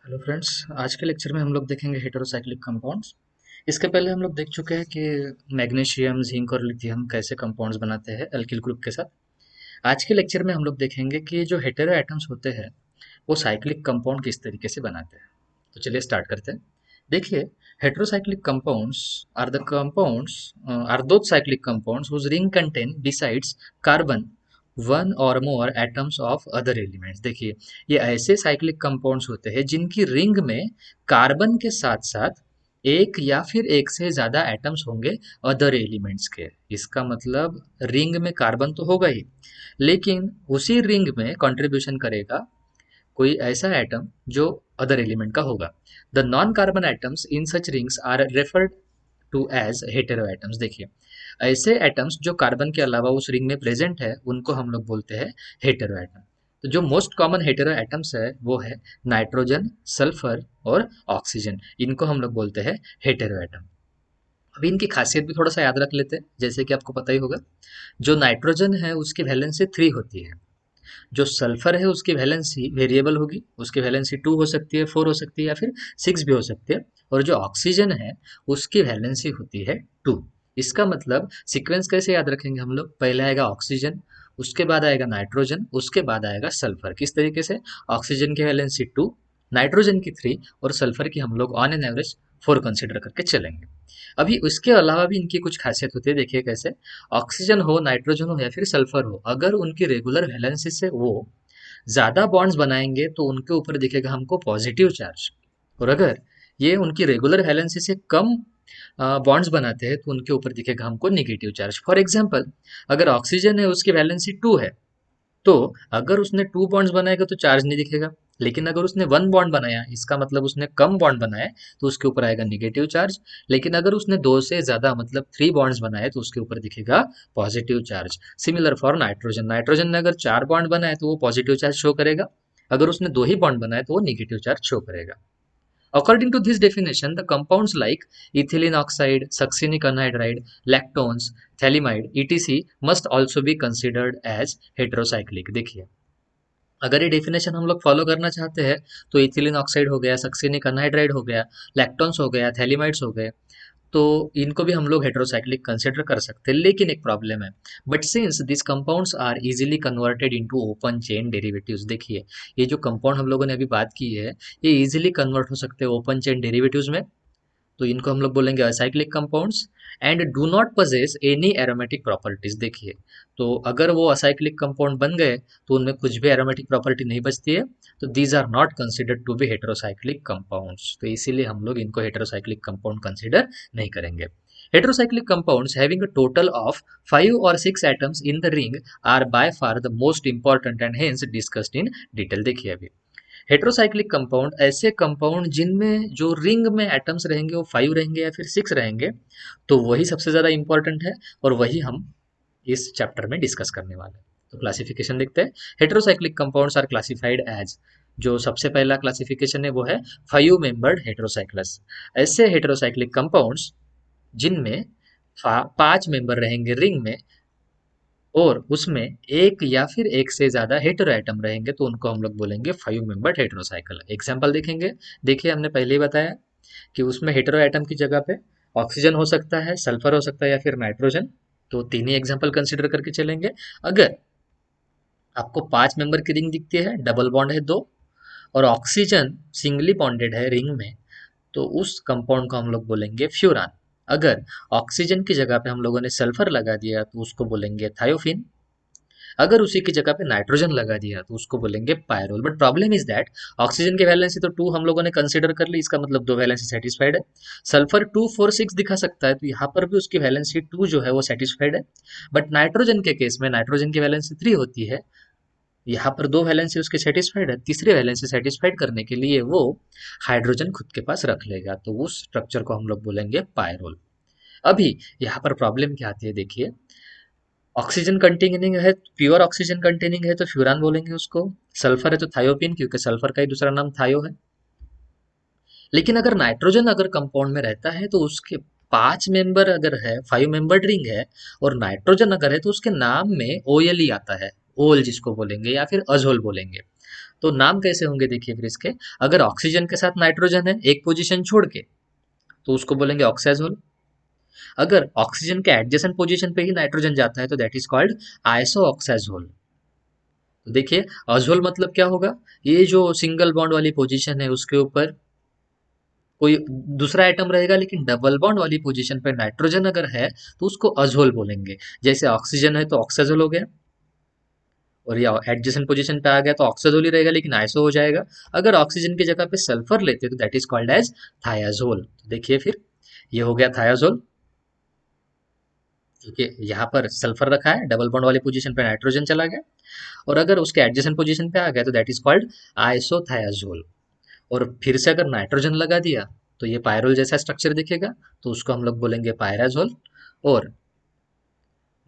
Hello friends. आज के lecture में हम लोग देखेंगे हेटेरोसाइक्लिक कंपाउंड्स। इसके पहले हम लोग देख चुके हैं कि मैग्नीशियम, जिंक और लिथियम कैसे कंपाउंड्स बनाते हैं अल्किल ग्रुप के साथ। आज के लेक्चर में हम लोग देखेंगे कि जो हेटेरो एटम्स होते हैं वो साइक्लिक कंपाउंड किस तरीके से बनाते हैं। तो चलिए स्टार्ट करते हैं। देखिए, heterocyclic compounds are the compounds are those cyclic compounds whose ring contain besides carbon one और more atoms of other elements. देखिए, ये ऐसे साइक्लिक कंपाउंड्स होते हैं जिनकी रिंग में कार्बन के साथ साथ एक या फिर एक से ज्यादा एटम्स होंगे अदर एलिमेंट्स के। इसका मतलब रिंग में कार्बन तो होगा ही, लेकिन उसी रिंग में कंट्रीब्यूशन करेगा कोई ऐसा एटम जो अदर एलिमेंट का होगा। The non carbon atoms in such rings are referred to as heteroatoms. देखिए, ऐसे एटम्स जो कार्बन के अलावा उस रिंग में प्रेजेंट है उनको हम लोग बोलते हैं हेटेरो एटम। तो जो मोस्ट कॉमन हेटेरो एटम्स है वो है नाइट्रोजन, सल्फर और ऑक्सीजन। इनको हम लोग बोलते हैं हेटेरो एटम। अभी इनकी खासियत भी थोड़ा सा याद रख लेते हैं। जैसे कि आपको पता ही होगा, जो नाइट्रोजन है उसकी वैलेंसी 3 होती है, जो सल्फर है उसकी वैलेंसी वेरिएबल होगी, उसकी वैलेंसी 2 हो सकती है, 4 हो सकती है या फिर 6 भी हो सकती है। और जो ऑक्सीजन है उसकी वैलेंसी होती है 2। इसका मतलब सीक्वेंस कैसे याद रखेंगे हम लोग, पहले आएगा ऑक्सीजन, उसके बाद आएगा नाइट्रोजन, उसके बाद आएगा सल्फर। किस तरीके से, ऑक्सीजन की वैलेंसी 2, नाइट्रोजन की 3 और सल्फर की हम लोग ऑन एन एवरेज 4 कंसिडर करके चलेंगे। अभी उसके अलावा भी इनकी कुछ खासियत होती है। देखिए कैसे, ऑक्सीजन हो, नाइट्रोजन हो या फिर सल्फर हो, अगर उनकी रेगुलर वैलेंसी से वो ज्यादा बॉन्ड्स बनाएंगे तो उनके ऊपर दिखेगा हमको पॉजिटिव चार्ज। और अगर ये उनकी रेगुलर वैलेंसी से कम बॉन्ड्स बनाते हैं तो उनके ऊपर दिखेगा हमको नेगेटिव चार्ज। फॉर एग्जाम्पल, अगर ऑक्सीजन है उसकी वैलेंसी 2 है, तो अगर उसने 2 बॉन्ड्स बनाएगा तो चार्ज नहीं दिखेगा। लेकिन अगर उसने 1 बॉन्ड बनाया, इसका मतलब उसने कम बॉन्ड बनाया, तो उसके ऊपर आएगा नेगेटिव चार्ज। लेकिन अगर उसने 2 से ज्यादा मतलब 3 बॉन्ड्स बनाए तो उसके ऊपर दिखेगा positive charge. Similar for nitrogen, nitrogen ने अगर 4 बॉन्ड बनाए तो वो पॉजिटिव चार्ज शो करेगा, अगर उसने 2 ही बॉन्ड बनाए तो वो नेगेटिव चार्ज शो करेगा। According to this definition, the compounds like ethylene oxide, succinic anhydride, lactones, phthalimide, etc. must also be considered as heterocyclic। देखिए, अगर ये डेफिनेशन हम लोग फॉलो करना चाहते हैं तो इथिलीन ऑक्साइड हो गया, सक्सिनिक अनहाइड्राइड हो गया, लैक्टोन्स हो गया, थैलिमाइड्स हो गए, तो इनको भी हम लोग हेटेरोसाइक्लिक कंसिडर कर सकते हैं। लेकिन एक प्रॉब्लम है, but since this compounds are easily converted into open chain derivatives. देखिए, ये जो कंपाउंड हम लोगों ने अभी बात की है ये इजीली कन्वर्ट हो सकते हैं ओपन चेन डेरिवेटिव्स में, तो इनको हम लोग बोलेंगे acyclic compounds. And do not possess any aromatic properties. देखिए, तो अगर वो असाइक्लिक कंपाउंड बन गए तो उनमें कुछ भी एरोमेटिक प्रॉपर्टी नहीं बचती है, तो these are not considered to be heterocyclic compounds. तो इसीलिए हम लोग इनको हेटेरोसाइक्लिक कंपाउंड कंसिडर नहीं करेंगे। Heterocyclic compounds having a total of 5 or 6 atoms in the ring are by far the most important and hence discussed in detail। देखिए, अभी heterocyclic compound ऐसे कंपाउंड जिनमें जो रिंग में एटम्स रहेंगे वो 5 रहेंगे या फिर 6 रहेंगे, तो वही सबसे ज़्यादा इंपॉर्टेंट है और वही हम इस चैप्टर में डिस्कस करने वाले हैं। तो क्लासिफिकेशन लिखते हैं। Heterocyclic compounds are classified as, जो सबसे पहला क्लासिफिकेशन है वो है 5 मेंबर्ड हेटेरोसाइक्लस। ऐसे हेटेरोसाइक्लिक कंपाउंड्स जिनमें 5 मेंबर रहेंगे रिंग में और उसमें एक या फिर एक से ज्यादा हेटेरो एटम रहेंगे तो उनको हम लोग बोलेंगे 5 मेंबर्ड हेटेरोसाइकिल। एग्जाम्पल देखेंगे। देखिए, हमने पहले ही बताया कि उसमें हेटेरो एटम की जगह पे ऑक्सीजन हो सकता है, सल्फर हो सकता है या फिर नाइट्रोजन। तो 3 ही एग्जाम्पल कंसिडर करके चलेंगे। अगर आपको 5 मेंबर की रिंग दिखती है, डबल बॉन्ड है 2 और ऑक्सीजन सिंगली बॉन्डेड है रिंग में, तो उस कंपाउंड को हम लोग बोलेंगे फ्यूरान। अगर ऑक्सीजन की जगह पे हम लोगों ने सल्फर लगा दिया तो उसको बोलेंगे थायोफिन। अगर उसी की जगह पे नाइट्रोजन लगा दिया तो उसको बोलेंगे pyrrole. But problem is that oxygen की वैलेंसी तो 2 हम लोगों ने कंसीडर कर ली, इसका मतलब 2 वैलेंसी सेटिस्फाइड है। सल्फर 2 4 6 दिखा सकता है, तो यहाँ पर भी उसकी वैलेंसी 2 जो है वो सेटिस्फाइड है। बट नाइट्रोजन के केस में नाइट्रोजन की वैलेंसी 3 होती है, यहाँ पर 2 वैलेंसी उसके सेटिस्फाइड है, तीसरी वैलेंसी सेटिस्फाइड करने के लिए वो हाइड्रोजन खुद के पास रख लेगा, तो उस स्ट्रक्चर को हम लोग बोलेंगे पायरोल। अभी यहाँ पर प्रॉब्लम क्या आती है, देखिए, ऑक्सीजन कंटेनिंग है, प्योर ऑक्सीजन कंटेनिंग है तो फ्यूरान बोलेंगे उसको। सल्फर है तो थायोपिन, क्योंकि सल्फर का ही दूसरा नाम थायो है। लेकिन अगर नाइट्रोजन अगर कंपाउंड में रहता है तो उसके 5 मेंबर अगर है, 5 मेंबर्ड रिंग है और नाइट्रोजन अगर है तो उसके नाम में ओएल ही आता है, ओल जिसको बोलेंगे या फिर अजोल बोलेंगे। तो नाम कैसे होंगे देखिए फिर इसके, अगर ऑक्सीजन के साथ नाइट्रोजन है एक पोजीशन छोड़ के, तो उसको बोलेंगे ऑक्साजोल। अगर ऑक्सीजन के एडजेसेंट पोजीशन पे ही नाइट्रोजन जाता है तो दैट इज कॉल्ड आइसो ऑक्साजोल। तो देखिए अजोल मतलब क्या होगा, ये जो सिंगल बॉन्ड वाली पोजीशन है उसके ऊपर कोई दूसरा आइटम रहेगा लेकिन डबल बॉन्ड वाली पोजीशन पे नाइट्रोजन अगर है तो उसको अजोल बोलेंगे। जैसे ऑक्सीजन है तो ऑक्साजोल हो गया, और या एडजेसेंट पोजीशन पे आ गया तो ऑक्साजोल ही रहेगा लेकिन आइसो हो जाएगा। अगर ऑक्सीजन की जगह पे सल्फर लेते तो that is called as thiazole. तो देखिए फिर ये हो गया थायाजोल, क्योंकि यहाँ पर सल्फर रखा है, डबल बॉन्ड वाली पोजीशन पे नाइट्रोजन चला गया, और अगर उसके एडजेसेंट पोजीशन पे आ गया तो दैट इज कॉल्ड आइसोथायाजोल। और फिर से अगर नाइट्रोजन लगा दिया तो ये पायरोल जैसा स्ट्रक्चर दिखेगा, तो उसको हम लोग बोलेंगे पायराजोल। और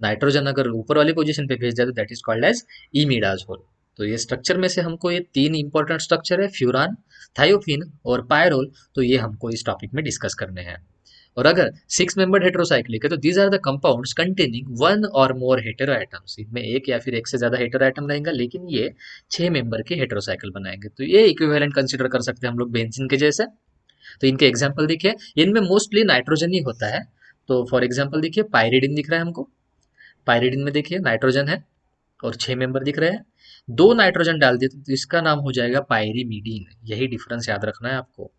नाइट्रोजन अगर ऊपर वाली पोजीशन पे भेज दिया तो that is called as imidazole. तो ये स्ट्रक्चर में से हमको ये तीन इंपॉर्टेंट स्ट्रक्चर है, फ्यूरान, थायोफिन और पायरोल, तो ये हमको इस टॉपिक में डिस्कस करने हैं। और अगर सिक्स मेंबर्ड हेटेरोसाइक्लिक है तो these are the compounds containing one और मोर हेटेरो एटम्स। इनमें एक या फिर एक से ज्यादा हेटेरो एटम रहेंगे लेकिन ये 6 मेंबर के हेटेरोसाइकिल बनाएंगे, तो ये इक्विवेलेंट कंसिडर कर सकते हैं हम लोग बेंजीन के जैसे। तो इनके एग्जाम्पल देखिए, इनमें मोस्टली नाइट्रोजन ही होता है। तो फॉर एग्जाम्पल देखिए पायरिडिन दिख रहा है हमको, पायरिडिन में देखिए नाइट्रोजन है और 6 मेंबर दिख रहे हैं। दो नाइट्रोजन डाल दिए तो इसका नाम हो जाएगा पायरीमिडीन। यही डिफरेंस याद रखना है आपको,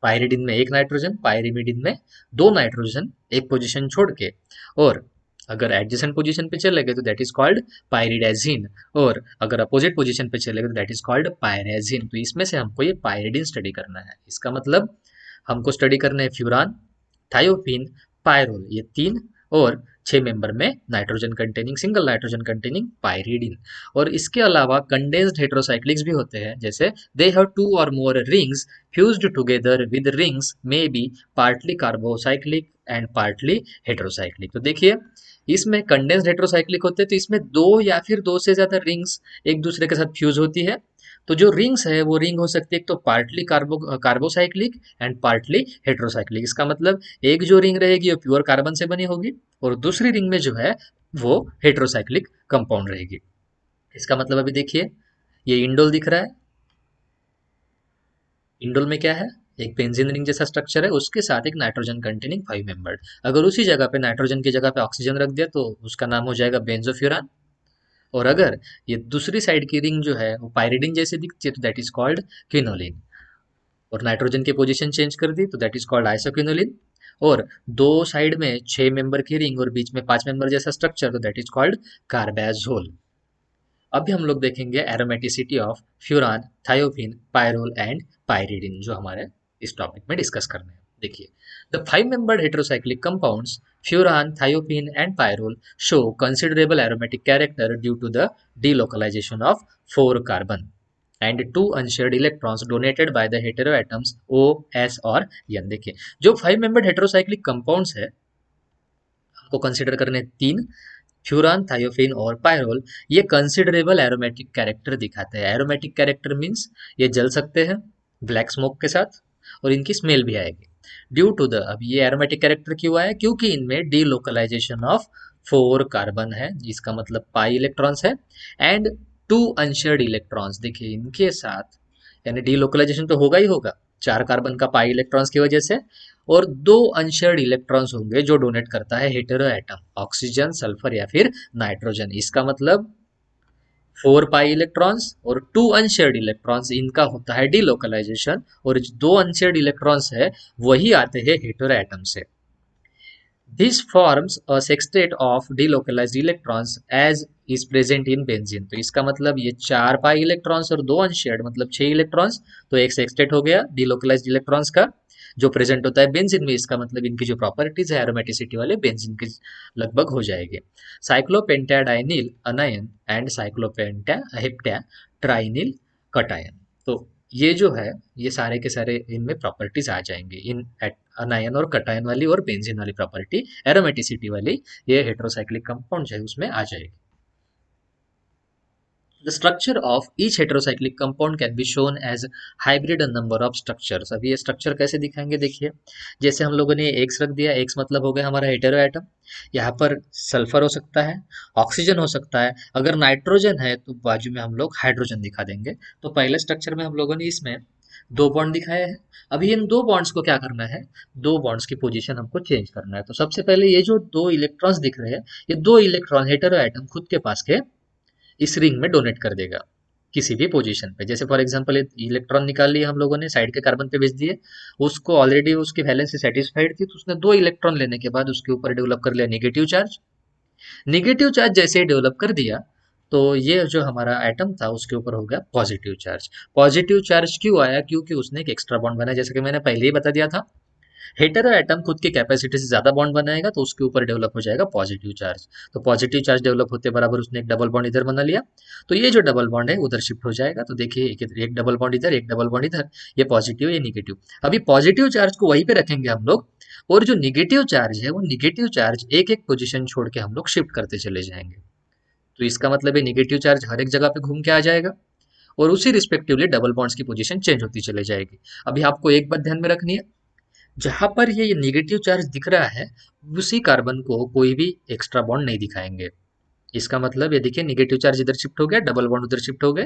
पायरिडिन में एक नाइट्रोजन, पायरिमिडिन में दो नाइट्रोजन एक पोजीशन छोड़ के। और अगर एडजेसेंट पोजीशन पे चले गए तो दैट इज कॉल्ड पायरिडाजिन, और अगर अपोजिट पोजीशन पे चले गए तो दैट इज कॉल्ड पायरेजिन। तो इसमें से हमको ये पायरिडिन स्टडी करना है। इसका मतलब हमको स्टडी करना है फ्यूरान, थायोफिन, पायरोल, ये तीन, और 6 मेंबर में nitrogen containing, single nitrogen containing pyridine. और इसके अलावा कंडेंस्ड हेटेरोसाइक्लिक्स भी होते हैं, जैसे दे हैव टू और more rings fused together with rings may be partly carbocyclic and partly heterocyclic. तो देखिए इसमें कंडेंस्ड हेटेरोसाइक्लिक होते हैं तो इसमें दो या फिर दो से ज्यादा रिंग्स एक दूसरे के साथ फ्यूज होती है। तो जो रिंग्स है वो रिंग हो सकती है एक तो partly carbocyclic and partly heterocyclic. इसका मतलब एक जो रिंग रहेगी वो प्योर कार्बन से बनी होगी और दूसरी रिंग में जो है वो हेटेरोसाइक्लिक कंपाउंड रहेगी। इसका मतलब अभी देखिए ये इंडोल दिख रहा है, इंडोल में क्या है, एक बेंजीन रिंग जैसा स्ट्रक्चर है, उसके साथ एक नाइट्रोजन कंटेनिंग 5 मेंबर्ड। अगर उसी जगह पे नाइट्रोजन की जगह पे ऑक्सीजन रख दिया तो उसका नाम हो जाएगा बेंजोफ्यूरान। और अगर ये दूसरी साइड की रिंग जो है वो पायरिडिन जैसे दिखती है तो दैट इज कॉल्ड क्विनोलिन। और नाइट्रोजन की पोजीशन चेंज कर दी तो दैट इज कॉल्ड आइसोक्विनोलिन। और दो साइड में 6 मेंबर की रिंग और बीच में 5 मेंबर जैसा स्ट्रक्चर तो दैट इज कॉल्ड कार्बाजोल। अभी हम लोग देखेंगे aromaticity of furan, thiophene, pyrrole and pyridine, जो हमारे इस टॉपिक में डिस्कस करने हैं। देखिए the 5 membered heterocyclic compounds furan, thiophene and pyrrole show considerable aromatic character due to the delocalization of 4 carbon and 2 unshared electrons donated by the heteroatoms O, S और N। देखिए जो 5 मेंबर्ड हेटेरोसाइक्लिक कंपाउंड्स है हमको consider करने तीन, furan, thiophene और pyrrole, ये considerable aromatic character दिखाते हैं। एरोमेटिक कैरेक्टर मीन्स ये जल सकते हैं ब्लैक स्मोक के साथ और इनकी स्मेल भी आएगी। ड्यू टू द, अब ये एरोमेटिक कैरेक्टर क्यों आया, क्योंकि इनमें डीलोकलाइजेशन ऑफ 4 कार्बन है, जिसका मतलब पाई इलेक्ट्रॉन्स है, एंड 2 अनशेयर्ड इलेक्ट्रॉन्स। देखिए इनके साथ यानी डीलोकलाइजेशन तो होगा ही होगा 4 कार्बन का पाई इलेक्ट्रॉन्स की वजह से, और दो अनशेयर्ड इलेक्ट्रॉन्स होंगे जो डोनेट करता है हेटेरो एटम, ऑक्सीजन, सल्फर या फिर नाइट्रोजन। इसका मतलब 4 पाई इलेक्ट्रॉन्स और 2 अनशेयर्ड इलेक्ट्रॉन्स, इनका होता है डीलोकलाइजेशन, और जो दो अनशेयर्ड इलेक्ट्रॉन्स है वही आते हैं हेटेरो एटम से। This forms a sextet of delocalized electrons as is present in benzene। तो इसका मतलब ये 4 पाई इलेक्ट्रॉन्स और दो अनशेयर्ड मतलब 6 इलेक्ट्रॉन्स, तो एक सेक्सटेट हो गया डिलोकलाइज्ड इलेक्ट्रॉन्स का जो प्रेजेंट होता है बेंजीन में। इसका मतलब इनकी जो प्रॉपर्टीज है एरोमेटिसिटी वाले बेंजीन की लगभग हो जाएगी। Cyclopentadienyl anion and cyclopenta hepta trienyl cation. तो ये जो है ये सारे के सारे इनमें प्रॉपर्टीज आ जाएंगे, इन अनायन और कटायन वाली और बेंजीन वाली प्रॉपर्टी एरोमेटिसिटी वाली ये हेटेरोसाइक्लिक कंपाउंड है उसमें आ जाएगी। The structure of each heterocyclic compound can be shown as hybrid number of structures. अभी ये स्ट्रक्चर कैसे दिखाएंगे देखिए, जैसे हम लोगों ने एक्स रख दिया, एक्स मतलब हो गया हमारा हेटेरो एटम। यहाँ पर सल्फर हो सकता है, ऑक्सीजन हो सकता है, अगर नाइट्रोजन है तो बाजू में हम लोग हाइड्रोजन दिखा देंगे। तो पहले स्ट्रक्चर में हम लोगों ने इसमें दो बॉन्ड दिखाए हैं। अभी इन दो बॉन्ड्स को क्या करना है, दो बॉन्ड्स की पोजीशन हमको चेंज करना है। तो सबसे पहले ये जो दो इलेक्ट्रॉन्स दिख रहे हैं, ये दो इलेक्ट्रॉन हेटेरो एटम खुद के पास के इस रिंग में डोनेट कर देगा किसी भी पोजीशन पे। जैसे फॉर एग्जांपल इलेक्ट्रॉन निकाल लिए हम लोगों ने, साइड के कार्बन पे भेज दिए, उसको ऑलरेडी उसकी वैलेंसी सेटिस्फाइड थी, तो उसने दो इलेक्ट्रॉन लेने के बाद उसके ऊपर डेवलप कर लिया नेगेटिव चार्ज। नेगेटिव चार्ज जैसे ही डेवलप कर दिया, तो ये जो हमारा एटम था उसके ऊपर हो गया पॉजिटिव चार्ज। पॉजिटिव चार्ज क्यों आया, क्योंकि उसने एक एक्स्ट्रा बॉन्ड बनाया, जैसे कि मैंने पहले ही बता दिया था। हेटेरो एटम खुद की कैपेसिटी से ज्यादा बॉन्ड बनाएगा तो उसके ऊपर डेवलप हो जाएगा पॉजिटिव चार्ज। तो पॉजिटिव चार्ज डेवलप होते बराबर उसने एक डबल बॉन्ड इधर बना लिया, तो ये जो डबल बॉन्ड है उधर शिफ्ट हो जाएगा। तो देखिए एक डबल बॉन्ड इधर, एक डबल बॉन्ड इधर, ये पॉजिटिव ये निगेटिव। अभी पॉजिटिव चार्ज को वहीं पे रखेंगे हम लोग, और जो निगेटिव चार्ज है वो निगेटिव चार्ज एक एक पोजिशन छोड़ के हम लोग शिफ्ट करते चले जाएंगे। तो इसका मतलब है निगेटिव चार्ज हर एक जगह पे घूम के आ जाएगा, और उसी रिस्पेक्टिवली डबल बॉन्ड्स की पोजीशन चेंज होती चले जाएगी। अभी आपको एक बात ध्यान में रखनी है, जहां पर ये निगेटिव चार्ज दिख रहा है, उसी कार्बन को कोई भी एक्स्ट्रा बॉन्ड नहीं दिखाएंगे। इसका मतलब ये देखिए निगेटिव चार्ज इधर शिफ्ट हो गया, डबल बॉन्ड उधर शिफ्ट हो गए,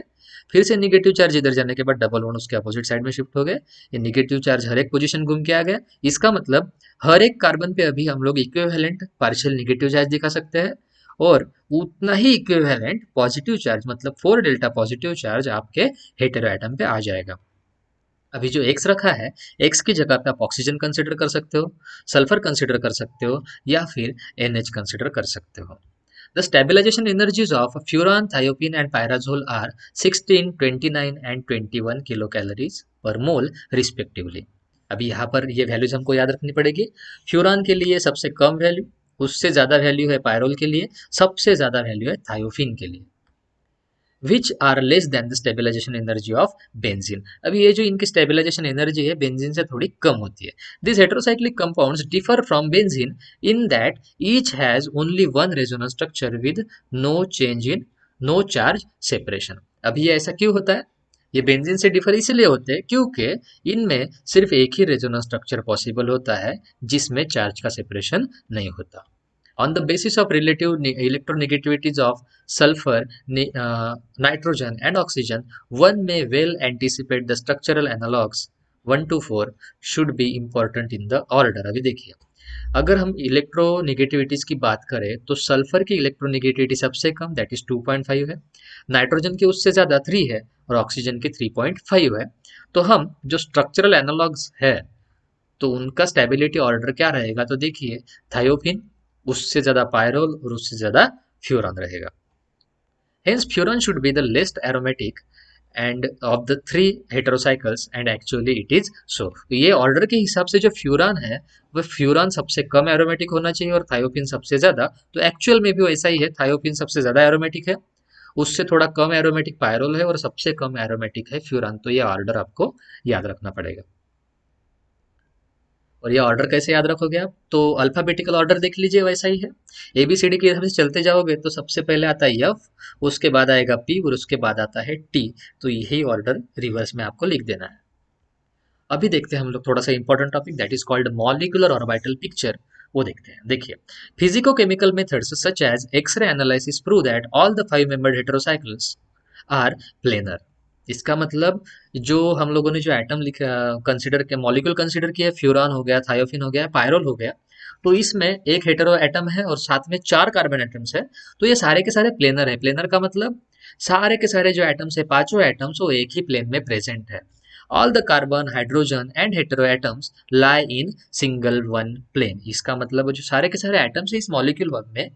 फिर से निगेटिव चार्ज इधर जाने के बाद डबल बॉन्ड उसके अपोजिट साइड में शिफ्ट हो गए। ये निगेटिव चार्ज हर एक पोजीशन घूम के आ गया। इसका मतलब हर एक कार्बन पे अभी हम लोग इक्विवेलेंट पार्शियल निगेटिव चार्ज दिखा सकते हैं, और उतना ही इक्विवेलेंट पॉजिटिव चार्ज मतलब 4 डेल्टा पॉजिटिव चार्ज आपके हेटेरो एटम पे आ जाएगा। अभी जो एक्स रखा है, एक्स की जगह पे आप ऑक्सीजन कंसिडर कर सकते हो, सल्फर कंसिडर कर सकते हो, या फिर एनएच कंसिडर कर सकते हो। The stabilization energies of furan, thiopine and pyrazole are 16, 29 and 21 kilocalories per mole respectively. अभी यहाँ पर ये वैल्यूज हमको याद रखनी पड़ेगी। फ्यूरान के लिए सबसे कम वैल्यू, उससे ज्यादा वैल्यू है पायरोल के लिए, सबसे ज्यादा वैल्यू है थायोफिन के लिए। Which are less than the stabilisation energy of benzene. अभी ये जो इनकी स्टेबिलाईजेशन एनर्जी है बेंजीन से थोड़ी कम होती है। This heterocyclic compounds differ from benzene in that each has only one resonance structure with no change in no charge separation. अभी ये ऐसा क्यों होता है, ये बेंजीन से डिफर इसलिए होते हैं क्योंकि इनमें सिर्फ एक ही रेजोनेंस स्ट्रक्चर पॉसिबल होता है जिसमें चार्ज का सेपरेशन नहीं होता। On the basis of relative electronegativities of sulfur, nitrogen and oxygen, one may well anticipate the structural analogues 1 to 4 should be important in the order। अभी देखिए, अगर हम इलेक्ट्रोनेगेटिविटीज की बात करें तो सल्फर की इलेक्ट्रोनेगेटिविटी सबसे कम दैट इज 2.5 है, नाइट्रोजन की उससे ज़्यादा 3 है, और ऑक्सीजन की 3.5 है। तो हम जो स्ट्रक्चरल एनालॉग्स है तो उनका स्टेबिलिटी ऑर्डर क्या रहेगा, तो देखिए थायोफिन, उससे ज्यादा पायरोल, और उससे ज्यादा फ्यूरॉन रहेगा। Hence furan should be the least aromatic and of the three heterocycles, and actually it is so. ये ऑर्डर के हिसाब से जो फ्यूरान है वह फ्यूरान सबसे कम एरोमेटिक होना चाहिए और थायोपिन सबसे ज्यादा। तो एक्चुअल में भी वैसा ही है, थायोपिन सबसे ज्यादा एरोमेटिक है, उससे थोड़ा कम एरोमेटिक पायरोल है, और सबसे कम एरोमेटिक है फ्यूरान। तो ये ऑर्डर आपको याद रखना पड़ेगा। और ये ऑर्डर कैसे याद रखोगे आप, तो अल्फाबेटिकल ऑर्डर देख लीजिए, वैसा ही है। एबीसीडी के हिसाब से चलते जाओगे तो सबसे पहले आता है एफ, उसके बाद आएगा पी, और उसके बाद आता है टी। तो यही ऑर्डर रिवर्स में आपको लिख देना है। अभी देखते हैं हम लोग थोड़ा सा important topic that is called molecular orbital picture. वो देखते हैं। देखिए, physico chemical methods such as X ray analysis prove that all the 5 membered heterocycles are planar. इसका मतलब जो हम लोगों ने जो एटम लिखा कंसिडर किया, मॉलिक्यूल कंसिडर किया, फ्यूरान हो गया, थायोफिन हो गया, पायरोल हो गया, तो इसमें एक हेटेरो एटम है और साथ में 4 कार्बन एटम्स है। तो ये सारे के सारे प्लेनर है। प्लेनर का मतलब सारे के सारे जो एटम्स है, पांचों एटम्स, वो एक ही प्लेन में प्रेजेंट है। All the carbon, hydrogen and hetero atoms lie in single one plane. इसका मतलब जो सारे के सारे एटम्स है इस मॉलिक्यूल में,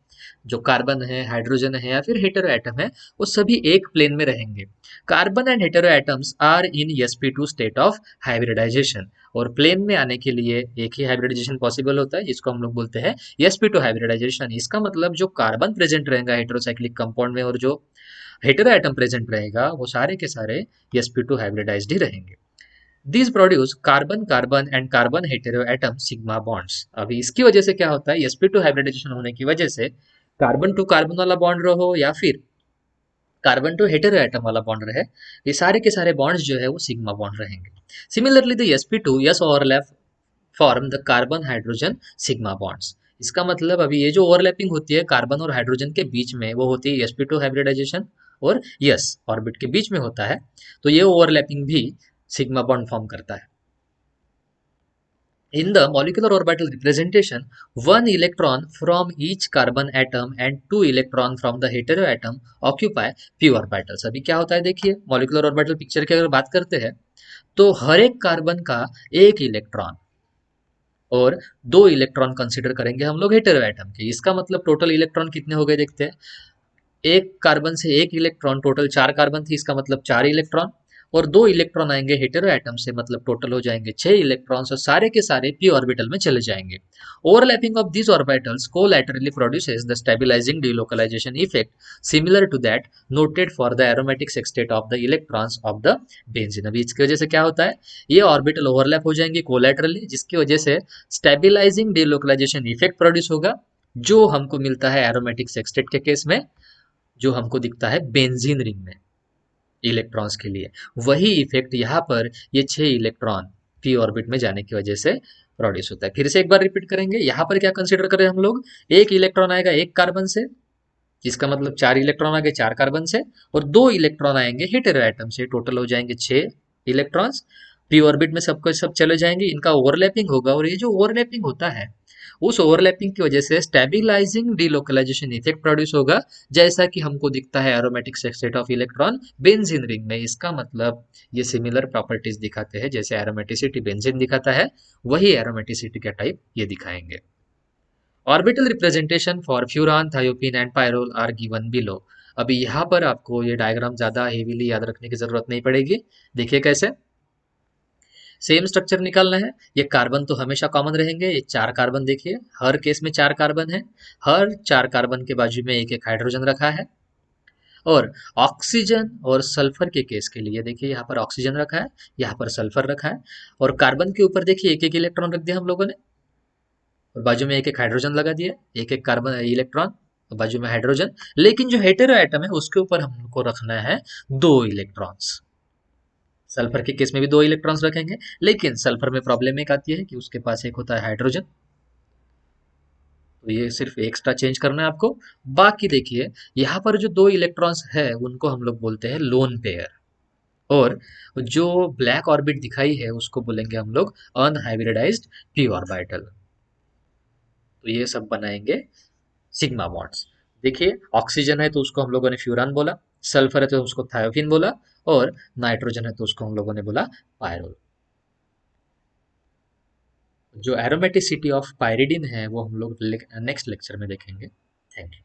जो कार्बन है, हाइड्रोजन है, या फिर हेटेरो एटम है, वो सभी एक प्लेन में रहेंगे। Carbon and hetero atoms are in sp2 state of hybridisation. और प्लेन में आने के लिए एक ही हाइब्रिडाइजेशन पॉसिबल होता है, जिसको हम लोग बोलते हैं sp2 हाइब्रिडाइजेशन। इसका मतलब जो कार्बन प्रेजेंट रहेगा हेटेरोसाइक्लिक कंपाउंड में, और जो हेटेरो एटम प्रेजेंट रहेगा, वो सारे के सारे sp2 हाइब्रिडाइज्ड ही रहेंगे। These produce carbon carbon and carbon hetero atom sigma bonds. अभी इसकी वजह से क्या होता है, sp2 हाइब्रिडाइजेशन होने की वजह से कार्बन टू कार्बन वाला बॉन्ड रहो या फिर कार्बन टू हेटेरो एटम वाला बॉन्ड रहे, ये सारे के सारे बॉन्ड्स जो है वो सिग्मा बॉन्ड रहेंगे। Similarly the sp2 yes overlap form the carbon hydrogen sigma bonds. इसका मतलब अभी ये जो ओवरलैपिंग होती है कार्बन और हाइड्रोजन के बीच में, वो होती है sp2 हाइब्रिडाइजेशन और यस ऑर्बिट के बीच में होता है, तो ये ओवरलैपिंग भी सिग्मा बॉन्ड फॉर्म करता है। In the molecular orbital representation, one electron from each carbon atom and two electron from the heteroatom occupy p orbitals। अभी क्या होता है देखिए, मॉलिकुलर ऑर्बिटल पिक्चर की अगर बात करते हैं तो हर एक कार्बन का एक इलेक्ट्रॉन और दो इलेक्ट्रॉन कंसीडर करेंगे हम लोग हेटेरोएटम के। इसका मतलब टोटल इलेक्ट्रॉन कितने हो गए देखते हैं। एक कार्बन से एक इलेक्ट्रॉन, टोटल चार कार्बन थी, इसका मतलब चार इलेक्ट्रॉन, और दो इलेक्ट्रॉन आएंगे हेटेरो एटम से, मतलब टोटल हो जाएंगे छह इलेक्ट्रॉन्स, और सारे के सारे पी ऑर्बिटल में चले जाएंगे। Overlapping of these orbitals collaterally produces the stabilizing delocalization effect similar to that noted for the aromatic sextet of the electrons of the benzene। अभी इसकी वजह से क्या होता है, ये ऑर्बिटल ओवरलैप हो जाएंगे कोलैटरली, जिसकी वजह से स्टेबिलाईजिंग डिलोकलाइजेशन इफेक्ट प्रोड्यूस होगा, जो हमको मिलता है एरोमेटिक सेक्सटेट के केस में, जो हमको दिखता है बेंजीन रिंग में इलेक्ट्रॉन्स के लिए। वही इफेक्ट यहाँ पर ये छह इलेक्ट्रॉन पी ऑर्बिट में जाने की वजह से प्रोड्यूस होता है। फिर से एक बार रिपीट करेंगे, यहाँ पर क्या कंसीडर करें हम लोग, एक इलेक्ट्रॉन आएगा एक कार्बन से, जिसका मतलब चार इलेक्ट्रॉन आएंगे चार कार्बन से, और दो इलेक्ट्रॉन आएंगे हेटेरो एटम से, टोटल हो जाएंगे छह इलेक्ट्रॉन्स, पी ऑर्बिट में सबको सब चले जाएंगे, इनका ओवरलैपिंग होगा, और ये जो ओवरलैपिंग होता है उस ओवरलैपिंग की वजह से स्टेबिलाईजिंग डिलोकलाइजेशन इफेक्ट प्रोड्यूस होगा, जैसा कि हमको दिखता है aromatic sextet of electron benzene ring में। इसका मतलब ये सिमिलर प्रॉपर्टीज दिखाते हैं, जैसे एरोमेटिसिटी बेंजीन दिखाता है वही एरोमेटिसिटी का टाइप ये दिखाएंगे। Orbital representation for furan, thiophene and pyrrole are given below. अभी यहाँ पर आपको ये डायग्राम ज्यादा हेवीली याद रखने की जरूरत नहीं पड़ेगी। देखिए कैसे सेम स्ट्रक्चर निकालना है। ये कार्बन तो हमेशा कॉमन रहेंगे, ये चार कार्बन देखिए, हर केस में चार कार्बन है, हर चार कार्बन के बाजू में एक एक हाइड्रोजन रखा है। और ऑक्सीजन और सल्फर के केस के लिए देखिए यहाँ पर ऑक्सीजन रखा है, यहाँ पर सल्फर रखा है, और कार्बन के ऊपर देखिए एक एक इलेक्ट्रॉन रख दिया हम लोगों ने, और बाजू में एक एक हाइड्रोजन लगा दिया, एक एक कार्बन इलेक्ट्रॉन और बाजू में हाइड्रोजन। लेकिन जो हेटेरो एटम है उसके ऊपर हमको रखना है दो इलेक्ट्रॉन्स। सल्फर के केस में भी दो इलेक्ट्रॉन्स रखेंगे, लेकिन सल्फर में प्रॉब्लम एक आती है कि उसके पास एक होता है हाइड्रोजन, तो ये सिर्फ एक्स्ट्रा चेंज करना है आपको। बाकी देखिए यहाँ पर जो दो इलेक्ट्रॉन्स है उनको हम लोग बोलते हैं लोन पेयर, और जो ब्लैक ऑर्बिट दिखाई है उसको बोलेंगे हम लोग अनहाइब्रिडाइज्ड पी ऑर्बिटल। तो ये सब बनाएंगे सिग्मा बॉन्ड्स। देखिए ऑक्सीजन है तो उसको हम लोगों ने फ्यूरान बोला, सल्फर है तो उसको थायोफिन बोला, और नाइट्रोजन है तो उसको हम लोगों ने बोला पायरोल। जो एरोमेटिसिटी ऑफ पायरिडिन है वो हम लोग नेक्स्ट लेक्चर में देखेंगे। Thank you.